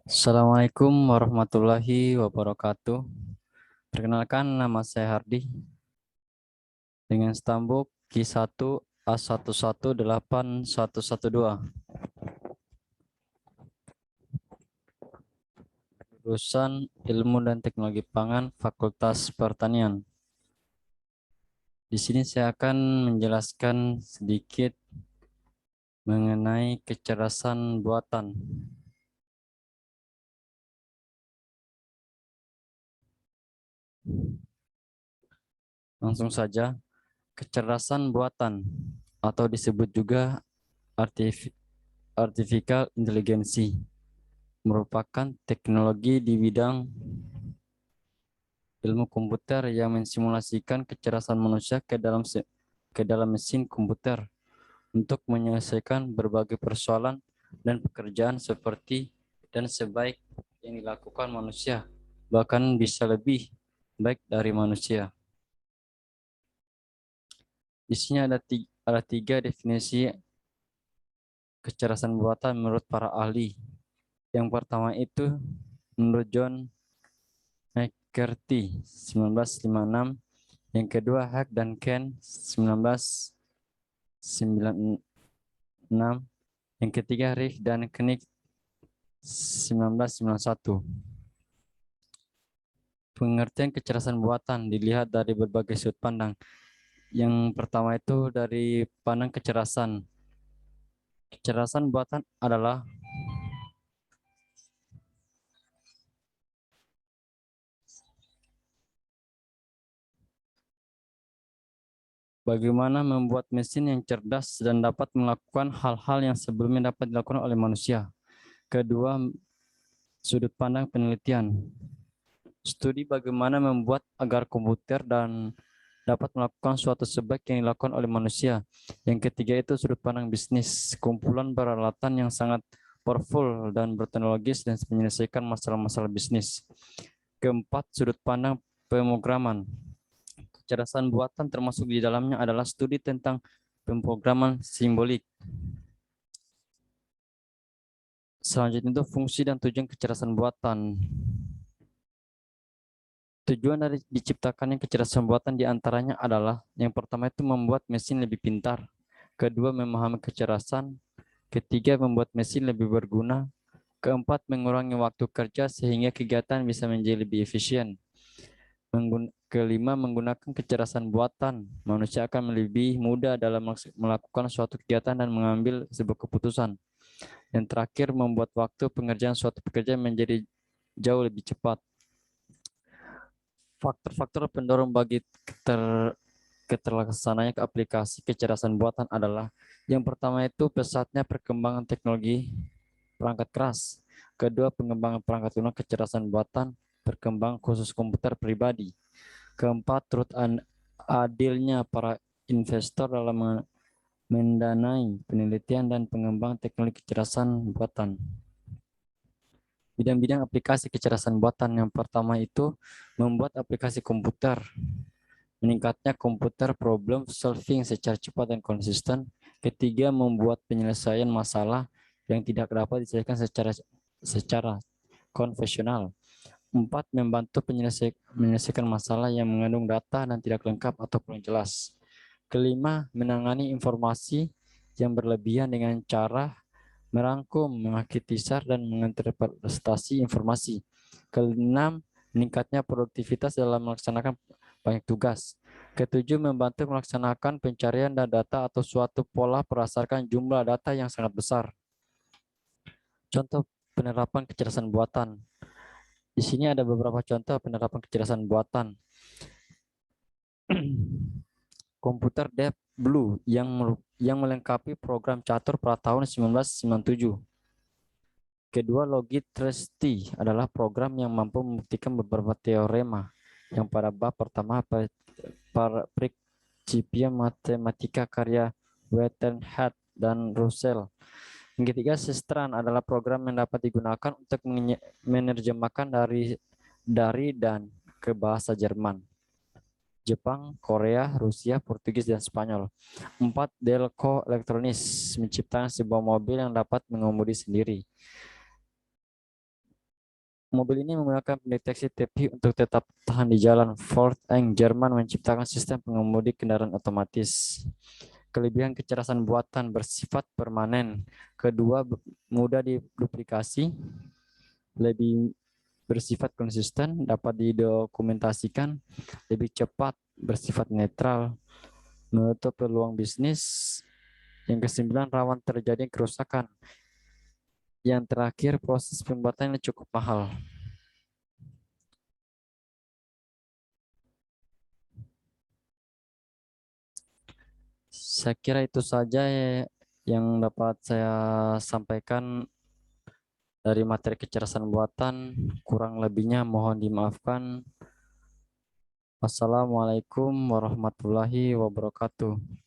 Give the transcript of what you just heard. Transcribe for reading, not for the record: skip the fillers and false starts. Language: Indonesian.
Assalamualaikum warahmatullahi wabarakatuh. Perkenalkan, nama saya Hardi dengan stambuk Q1A1181112, jurusan Ilmu dan Teknologi Pangan, Fakultas Pertanian. Di sini saya akan menjelaskan sedikit mengenai kecerdasan buatan. Langsung saja, kecerdasan buatan atau disebut juga artificial intelligence merupakan teknologi di bidang ilmu komputer yang mensimulasikan kecerdasan manusia ke dalam mesin komputer untuk menyelesaikan berbagai persoalan dan pekerjaan seperti dan sebaik yang dilakukan manusia, bahkan bisa lebih baik dari manusia. Di sini ada tiga definisi kecerdasan buatan menurut para ahli. Yang pertama itu menurut John McCarthy 1956, yang kedua Hack dan Ken 1996, yang ketiga Rick dan Knick 1991. Pengertian kecerdasan buatan dilihat dari berbagai sudut pandang. Yang pertama itu dari pandang kecerdasan. Kecerdasan buatan adalah bagaimana membuat mesin yang cerdas dan dapat melakukan hal-hal yang sebelumnya dapat dilakukan oleh manusia. Kedua, sudut pandang penelitian. Studi bagaimana membuat agar komputer dan dapat melakukan suatu sebaik yang dilakukan oleh manusia. Yang ketiga itu sudut pandang bisnis, kumpulan peralatan yang sangat powerful dan berteknologis dan menyelesaikan masalah-masalah bisnis. Keempat, sudut pandang pemrograman. Kecerdasan buatan termasuk di dalamnya adalah studi tentang pemrograman simbolik. Selanjutnya itu fungsi dan tujuan kecerdasan buatan. Tujuan dari diciptakannya kecerdasan buatan diantaranya adalah yang pertama itu membuat mesin lebih pintar, kedua memahami kecerdasan, ketiga membuat mesin lebih berguna, keempat mengurangi waktu kerja sehingga kegiatan bisa menjadi lebih efisien, kelima menggunakan kecerdasan buatan, manusia akan lebih mudah dalam melakukan suatu kegiatan dan mengambil sebuah keputusan. Yang terakhir membuat waktu pengerjaan suatu pekerjaan menjadi jauh lebih cepat. Faktor-faktor pendorong bagi keterlaksananya aplikasi kecerdasan buatan adalah yang pertama itu pesatnya perkembangan teknologi perangkat keras, kedua pengembangan perangkat lunak kecerdasan buatan, perkembangan khusus komputer pribadi, keempat turut adilnya para investor dalam mendanai penelitian dan pengembangan teknologi kecerdasan buatan. Bidang-bidang aplikasi kecerdasan buatan yang pertama itu membuat aplikasi komputer. Meningkatnya komputer problem solving secara cepat dan konsisten. Ketiga, membuat penyelesaian masalah yang tidak dapat diselesaikan secara konvensional. Empat, membantu menyelesaikan masalah yang mengandung data dan tidak lengkap atau kurang jelas. Kelima, menangani informasi yang berlebihan dengan cara merangkum, mengakitisar, dan menginterpretasi informasi. Keenam, meningkatnya produktivitas dalam melaksanakan banyak tugas. Ketujuh, membantu melaksanakan pencarian data atau suatu pola berdasarkan jumlah data yang sangat besar. Contoh penerapan kecerdasan buatan. Di sini ada beberapa contoh penerapan kecerdasan buatan. Komputer Deep Blue yang melengkapi program catur pada tahun 1997. Kedua, Logit Trusty adalah program yang mampu membuktikan beberapa teorema yang pada bab pertama para Principia Mathematica karya Whitehead dan Russell. Yang ketiga, Sistran adalah program yang dapat digunakan untuk menerjemahkan dari dan ke bahasa Jerman. Jepang, Korea, Rusia, Portugis, dan Spanyol. 4. Delco Electronics menciptakan sebuah mobil yang dapat mengemudi sendiri. Mobil ini menggunakan pendeteksi tepi untuk tetap tahan di jalan. Ford Eng Jerman menciptakan sistem pengemudi kendaraan otomatis. Kelebihan kecerdasan buatan bersifat permanen. Kedua, mudah diduplikasi, lebih bersifat konsisten, dapat didokumentasikan, lebih cepat, bersifat netral, menutup peluang bisnis. Yang kesembilan, rawan terjadi kerusakan. Yang terakhir, proses pembuatannya cukup mahal. Saya kira itu saja yang dapat saya sampaikan dari materi kecerdasan buatan. Kurang lebihnya mohon dimaafkan. Wassalamualaikum warahmatullahi wabarakatuh.